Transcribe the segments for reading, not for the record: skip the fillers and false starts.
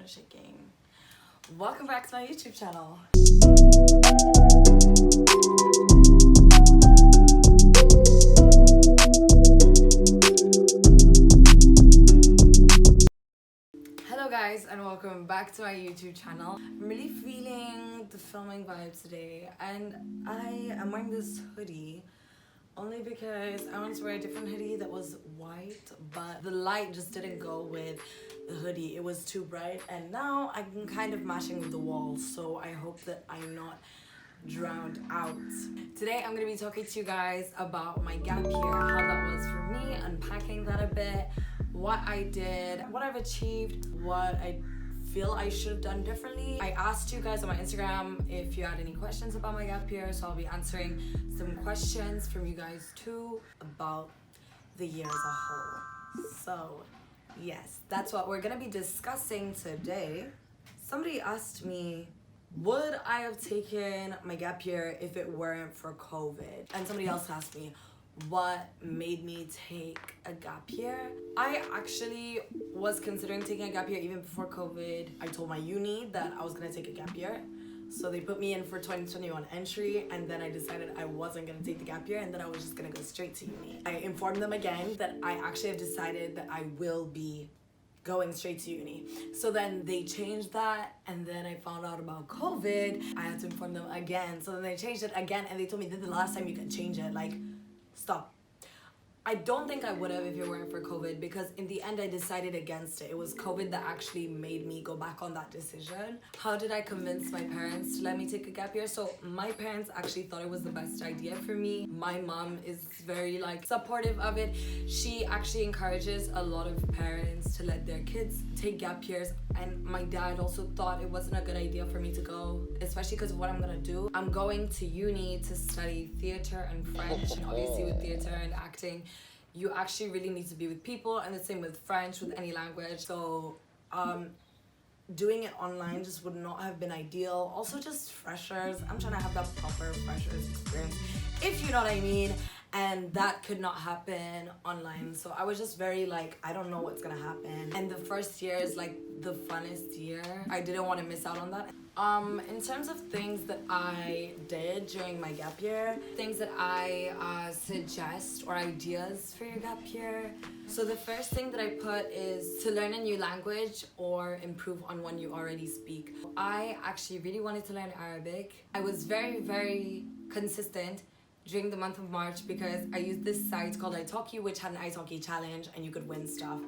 phone is shaking. Welcome back to my YouTube channel. Hello guys, and welcome back to my YouTube channel. I'm really feeling the filming vibes today, and I am wearing this hoodie only because I wanted to wear a different hoodie that was white, but the light just didn't go with the hoodie. It was too bright, and now I'm kind of matching with the walls, so I hope that I'm not drowned out. Today I'm gonna be talking to you guys about my gap year, how that was for me, unpacking that a bit, what I did, what I've achieved, what I feel I should have done differently. I asked you guys on my Instagram if you had any questions about my gap year, so I'll be answering some questions from you guys too about the year as a whole. So yes, that's what we're gonna be discussing today. Somebody asked me, would I have taken my gap year if it weren't for COVID? And somebody else asked me, what made me take a gap year? I actually was considering taking a gap year even before COVID. I told my uni that I was gonna take a gap year. So they put me in for 2021 entry, and then I decided I wasn't gonna take the gap year and that I was just gonna go straight to uni. I informed them again that I actually have decided that I will be going straight to uni. So then they changed that, and then I found out about COVID. I had to inform them again. So then they changed it again, and they told me this is the last time you can change it. Like, stop. I don't think I would have if it weren't for COVID, because in the end I decided against it. It was COVID that actually made me go back on that decision. How did I convince my parents to let me take a gap year? So my parents actually thought it was the best idea for me. My mom is very supportive of it. She actually encourages a lot of parents to let their kids take gap years, and my dad also thought it wasn't a good idea for me to go, especially because of what I'm gonna do. I'm going to uni to study theater and French, and obviously with theater and acting you actually really need to be with people, and the same with French, with any language. So doing it online just would not have been ideal. Also just freshers, I'm trying to have that proper freshers experience, if you know what I mean, and that could not happen online. So I was just very I don't know what's gonna happen, and the first year is the funnest year. I didn't want to miss out on that. In terms of things that I did during my gap year, things that I suggest or ideas for your gap year. So the first thing that I put is to learn a new language or improve on one you already speak. I actually really wanted to learn Arabic. I was very, very consistent during the month of March because I used this site called italki, which had an italki challenge, and you could win stuff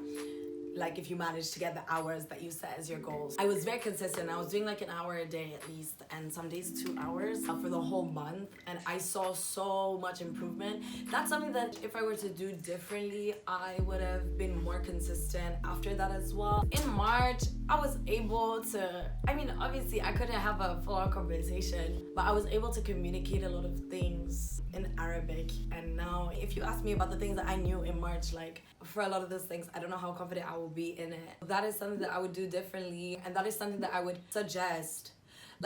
if you managed to get the hours that you set as your goals. I was very consistent. I was doing an hour a day at least, and some days 2 hours for the whole month, and I saw so much improvement. That's something that if I were to do differently, I would have been more consistent after that as well. In March, I was able to, obviously I couldn't have a full-on conversation, but I was able to communicate a lot of things in Arabic. And now if you ask me about the things that I knew in March, for a lot of those things, I don't know how confident I will be in it. That is something that I would do differently, and that is something that I would suggest.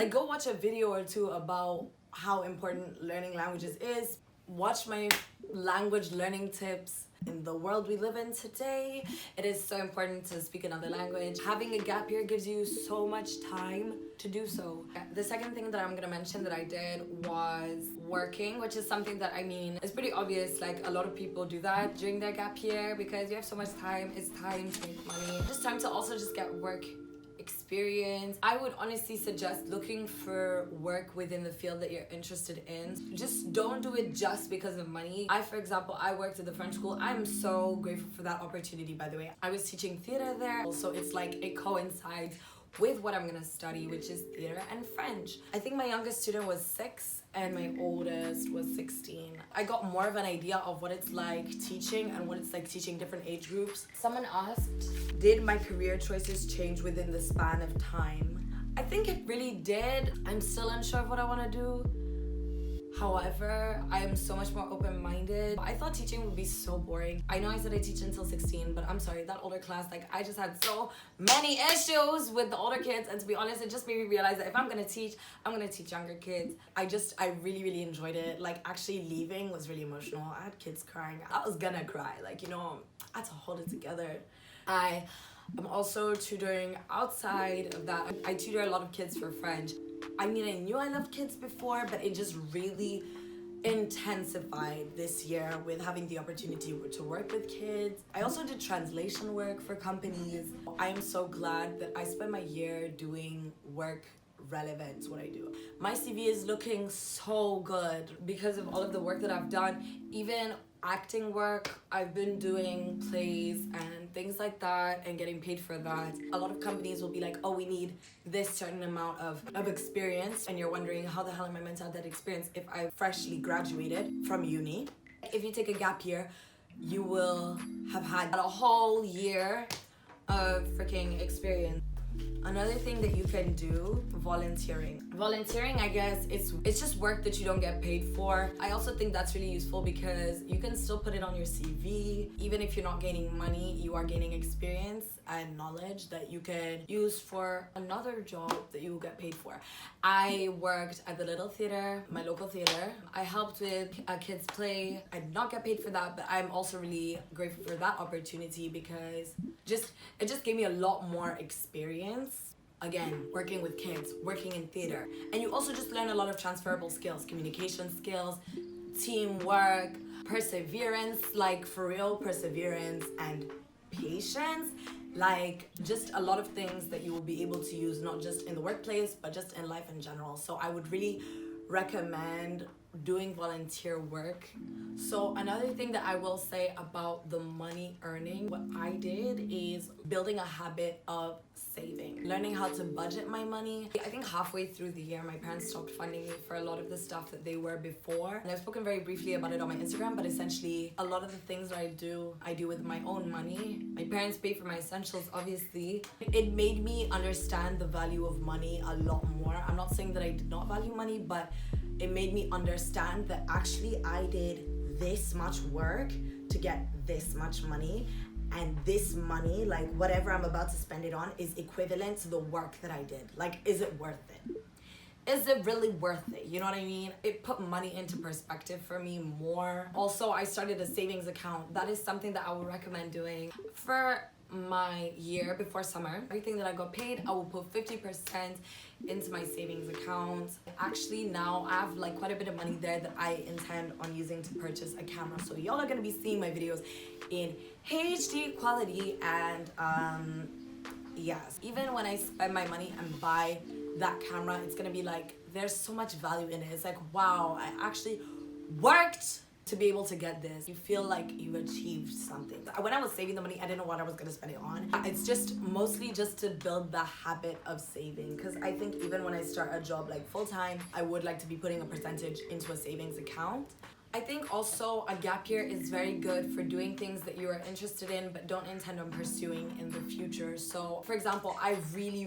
Go watch a video or two about how important learning languages is. Watch my language learning tips. In the world we live in today, it is so important to speak another language. Having a gap year gives you so much time to do so. The second thing that I'm gonna mention that I did was working, which is something that is pretty obvious. A lot of people do that during their gap year because you have so much time. It's time to make money. It's time to also just get work experience. I would honestly suggest looking for work within the field that you're interested in. Just don't do it just because of money. For example, I worked at the French school. I'm so grateful for that opportunity, by the way. I was teaching theater there, so it's it coincides with what I'm gonna study, which is theater and French. I think my youngest student was 6 and my oldest was 16. I got more of an idea of what it's like teaching and what it's like teaching different age groups. Someone asked, did my career choices change within the span of time? I think it really did. I'm still unsure of what I want to do. However, I am so much more open-minded. I thought teaching would be so boring. I know I said I teach until 16, but I'm sorry, that older class, I just had so many issues with the older kids, and to be honest, it just made me realize that if I'm gonna teach, I'm gonna teach younger kids. I really, really enjoyed it. Actually leaving was really emotional. I had kids crying. I was gonna cry, I had to hold it together. I I'm also tutoring outside of that. I tutor a lot of kids for French. I mean, I knew I loved kids before, but it just really intensified this year with having the opportunity to work with kids. I also did translation work for companies. I am so glad that I spent my year doing work relevant to what I do. My CV is looking so good because of all of the work that I've done. Even acting work, I've been doing plays and things like that and getting paid for that. A lot of companies will be like, oh, we need this certain amount of experience, and you're wondering, how the hell am I meant to have that experience if I freshly graduated from uni? If you take a gap year, you will have had a whole year of freaking experience. Another thing that you can do, volunteering. Volunteering, I guess, it's just work that you don't get paid for. I also think that's really useful because you can still put it on your CV. Even if you're not gaining money, you are gaining experience and knowledge that you can use for another job that you will get paid for. I worked at the Little Theater, my local theater. I helped with a kids play. I did not get paid for that, but I'm also really grateful for that opportunity because it just gave me a lot more experience. Again, working with kids, working in theater. And you also just learn a lot of transferable skills, communication skills, teamwork, perseverance, like for real perseverance and patience. Like just a lot of things that you will be able to use not just in the workplace but just in life in general. So I would really recommend doing volunteer work. So another thing that I will say about the money earning, what I did is building a habit of saving, learning how to budget my money. I think halfway through the year my parents stopped funding me for a lot of the stuff that they were before, and I've spoken very briefly about it on my Instagram, but essentially a lot of the things that I do with my own money. My parents pay for my essentials, obviously. It made me understand the value of money a lot more. I'm not saying that I did not value money, but it made me understand that actually I did this much work to get this much money, and this money, like whatever I'm about to spend it on, is equivalent to the work that I did. Like, is it worth it? Is it really worth it? You know what I mean? It put money into perspective for me more. Also, I started a savings account. That is something that I would recommend doing for my year before summer. Everything that I got paid, I will put 50% into my savings account. Actually, now I have like quite a bit of money there that I intend on using to purchase a camera. So y'all are gonna be seeing my videos in HD quality, and yes, even when I spend my money and buy that camera, it's gonna be like, there's so much value in it. It's like, wow, I actually worked to be able to get this. You feel like you've achieved something. When I was saving the money, I didn't know what I was gonna spend it on. It's just mostly just to build the habit of saving, because I think even when I start a job like full-time, I would like to be putting a percentage into a savings account. I think also a gap year is very good for doing things that you are interested in but don't intend on pursuing in the future. So for example, I really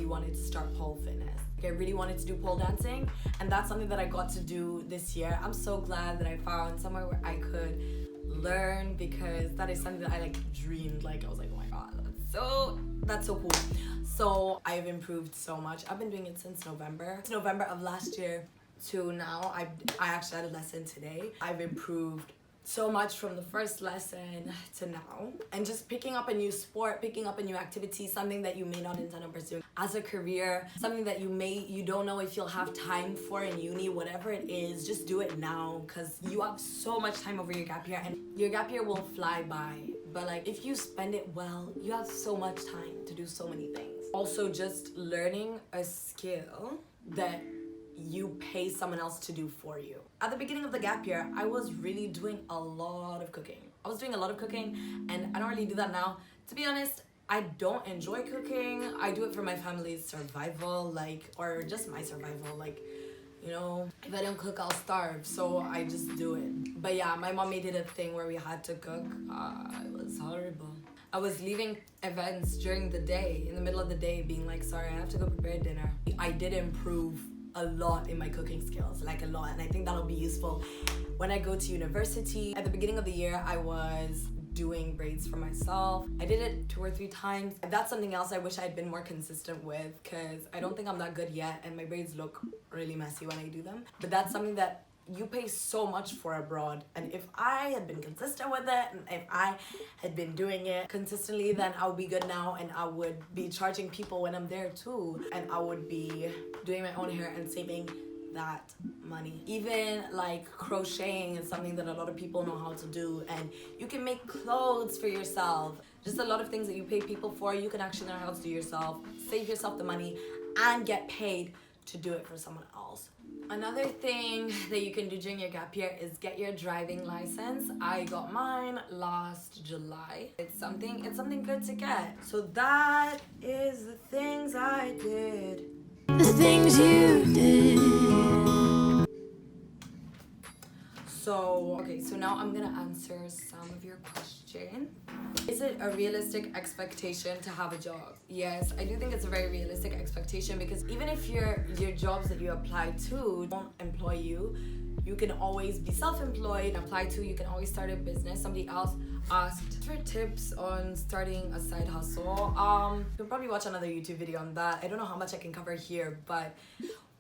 wanted to start pole fitness. I really wanted to do pole dancing, and that's something that I got to do this year. I'm so glad that I found somewhere where I could learn, because that is something that I like dreamed. Like I was like, oh my god, that's so cool. So I've improved so much. I've been doing it since November of last year to now. I actually had a lesson today. I've improved so much from the first lesson to now, and just picking up a new sport, picking up a new activity, something that you may not intend on pursuing as a career, something that you don't know if you'll have time for in uni, whatever it is, just do it now, because you have so much time over your gap year, and your gap year will fly by. But like, if you spend it well, you have so much time to do so many things. Also, just learning a skill that you pay someone else to do for you. At the beginning of the gap year, I was really doing a lot of cooking. And I don't really do that now. To be honest, I don't enjoy cooking. I do it for my family's survival, or just my survival. Like, you know, if I don't cook, I'll starve. So I just do it. But yeah, my mom made it a thing where we had to cook. It was horrible. I was leaving events during the day, in the middle of the day, being like, sorry, I have to go prepare dinner. I did improve a lot in my cooking skills, like a lot, and I think that'll be useful when I go to university. At the beginning of the year, I was doing braids for myself. I did it 2 or 3 times. That's something else I wish I had been more consistent with, because I don't think I'm that good yet, and my braids look really messy when I do them. But that's something that you pay so much for abroad, and if I had been consistent with it, and if I had been doing it consistently, then I would be good now, and I would be charging people when I'm there too, and I would be doing my own hair and saving that money. Even like crocheting is something that a lot of people know how to do, and you can make clothes for yourself. Just a lot of things that you pay people for, you can actually learn how to do yourself, save yourself the money, and get paid to do it for someone else. Another thing that you can do during your gap year is get your driving license. I got mine last July. It's something good to get. So that is the things I did. The things you did. So now I'm gonna answer some of your questions. Is it a realistic expectation to have a job? Yes, I do think it's a very realistic expectation, because even if your jobs that you apply to don't employ you, you can always be self-employed, apply to, you can always start a business. Somebody else asked for tips on starting a side hustle. You'll probably watch another YouTube video on that. I don't know how much I can cover here, but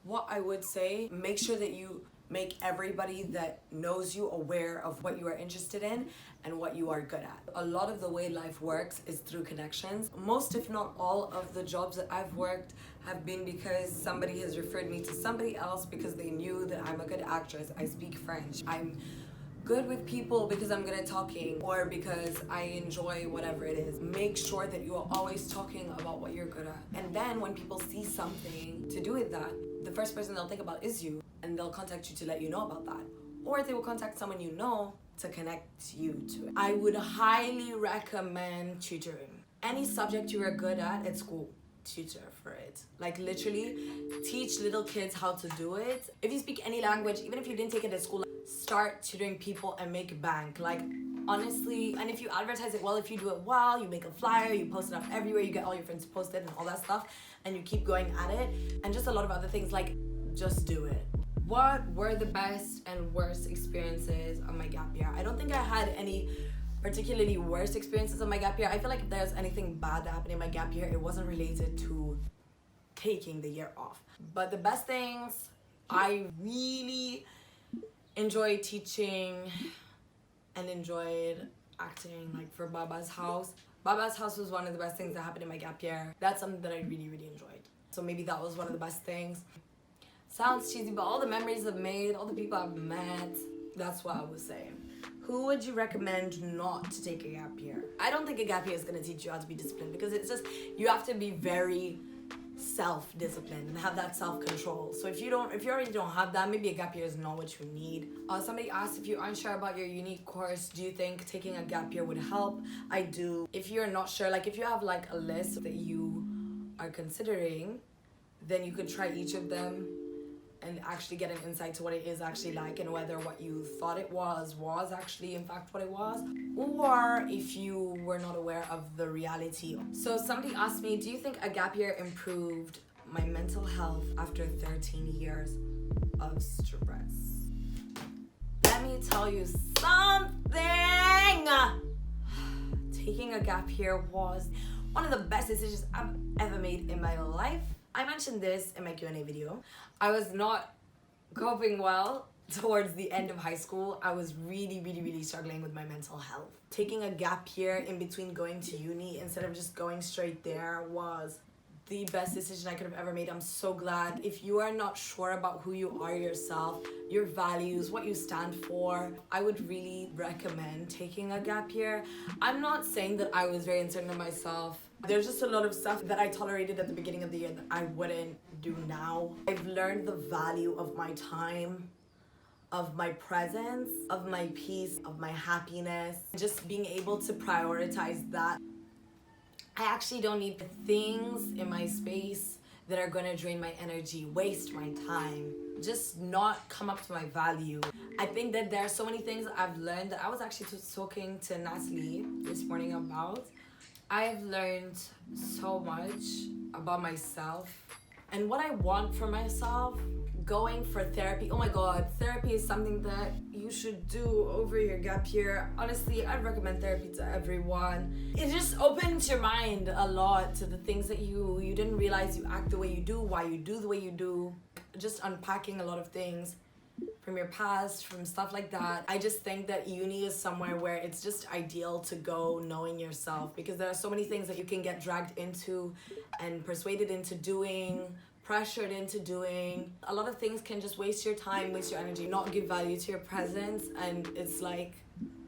what I would say, make sure that you make everybody that knows you aware of what you are interested in and what you are good at. A lot of the way life works is through connections. Most, if not all, of the jobs that I've worked have been because somebody has referred me to somebody else because they knew that I'm a good actress, I speak French, I'm good with people because I'm good at talking, or because I enjoy whatever it is. Make sure that you are always talking about what you're good at. And then when people see something to do with that, the first person they'll think about is you, and they'll contact you to let you know about that. Or they will contact someone you know to connect you to it. I would highly recommend tutoring. Any subject you are good at school, tutor for it. Like literally, teach little kids how to do it. If you speak any language, even if you didn't take it at school, start tutoring people and make bank. Like honestly, and if you advertise it well, if you do it well, you make a flyer, you post it up everywhere, you get all your friends to post it and all that stuff, and you keep going at it, and just a lot of other things, like just do it. What were the best and worst experiences of my gap year? I don't think I had any particularly worst experiences of my gap year. I feel like if there's anything bad that happened in my gap year, it wasn't related to taking the year off. But the best things, I really enjoyed teaching and enjoyed acting, like for Baba's House. Baba's House was one of the best things that happened in my gap year. That's something that I really, really enjoyed. So maybe that was one of the best things. Sounds cheesy, but all the memories I've made, all the people I've met, that's what I would say. Who would you recommend not to take a gap year? I don't think a gap year is gonna teach you how to be disciplined, because it's just, you have to be very self-disciplined and have that self-control. So if you already don't have that, maybe a gap year is not what you need. Somebody asked if you're unsure about your unique course, do you think taking a gap year would help? I do. If you're not sure, like if you have like a list that you are considering, then you could try each of them and actually get an insight to what it is actually like, and whether what you thought it was actually in fact what it was, or if you were not aware of the reality. So somebody asked me, do you think a gap year improved my mental health after 13 years of stress? Let me tell you something. Taking a gap year was one of the best decisions I've ever made in my life. I mentioned this in my Q&A video. I was not coping well towards the end of high school. I was really, really, really struggling with my mental health. Taking a gap year in between going to uni instead of just going straight there was the best decision I could have ever made. I'm so glad. If you are not sure about who you are yourself, your values, what you stand for, I would really recommend taking a gap year. I'm not saying that I was very uncertain of myself. There's just a lot of stuff that I tolerated at the beginning of the year that I wouldn't do now. I've learned the value of my time, of my presence, of my peace, of my happiness. Just being able to prioritize that. I actually don't need things in my space that are gonna drain my energy, waste my time, just not come up to my value. I think that there are so many things I've learned that I was actually talking to Natalie this morning about. I've learned so much about myself and what I want for myself. Going for therapy, oh my god, therapy is something that you should do over your gap year. Honestly, I'd recommend therapy to everyone. It just opens your mind a lot to the things that you didn't realize you act the way you do, why you do the way you do. Just unpacking a lot of things from your past, from stuff like that. I just think that uni is somewhere where it's just ideal to go knowing yourself, because there are so many things that you can get dragged into and persuaded into doing, pressured into doing. A lot of things can just waste your time, waste your energy, not give value to your presence. And it's like,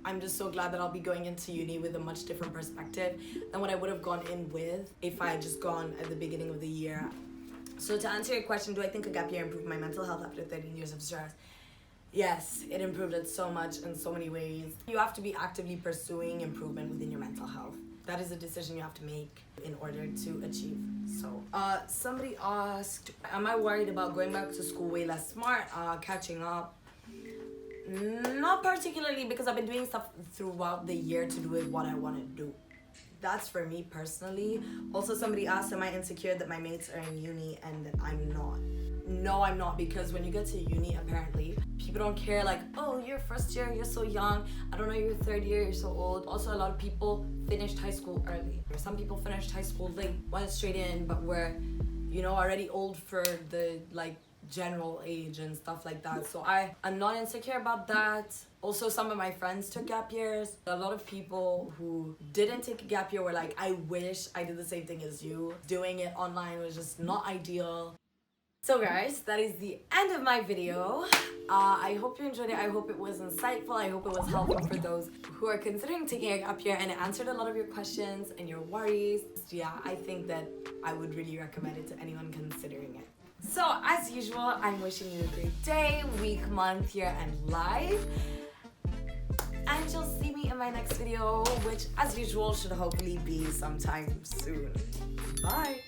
I'm just so glad that I'll be going into uni with a much different perspective than what I would have gone in with if I had just gone at the beginning of the year. So to answer your question, do I think a gap year improved my mental health after 13 years of stress? Yes, it improved it so much in so many ways. You have to be actively pursuing improvement within your mental health. That is a decision you have to make in order to achieve. So, somebody asked, am I worried about going back to school way less smart, catching up? Not particularly, because I've been doing stuff throughout the year to do with what I want to do. That's for me personally. Also, somebody asked, am I insecure that my mates are in uni and that I'm not? No, I'm not, because when you get to uni, apparently, people don't care, like, oh, you're first year, you're so young. I don't know, you're third year, you're so old. Also, a lot of people finished high school early. Some people finished high school late, went straight in, but were, you know, already old for the, like, general age and stuff like that. So I'm not insecure about that. Also, some of my friends took gap years. A lot of people who didn't take a gap year were like, I wish I did the same thing as you. Doing it online was just not ideal. So guys, that is the end of my video. I hope you enjoyed it. I hope it was insightful. I hope it was helpful for those who are considering taking a gap year, and it answered a lot of your questions and your worries. Yeah, I think that I would really recommend it to anyone considering it. So as usual, I'm wishing you a great day, week, month, year, and life. And you'll see me in my next video, which as usual should hopefully be sometime soon. Bye!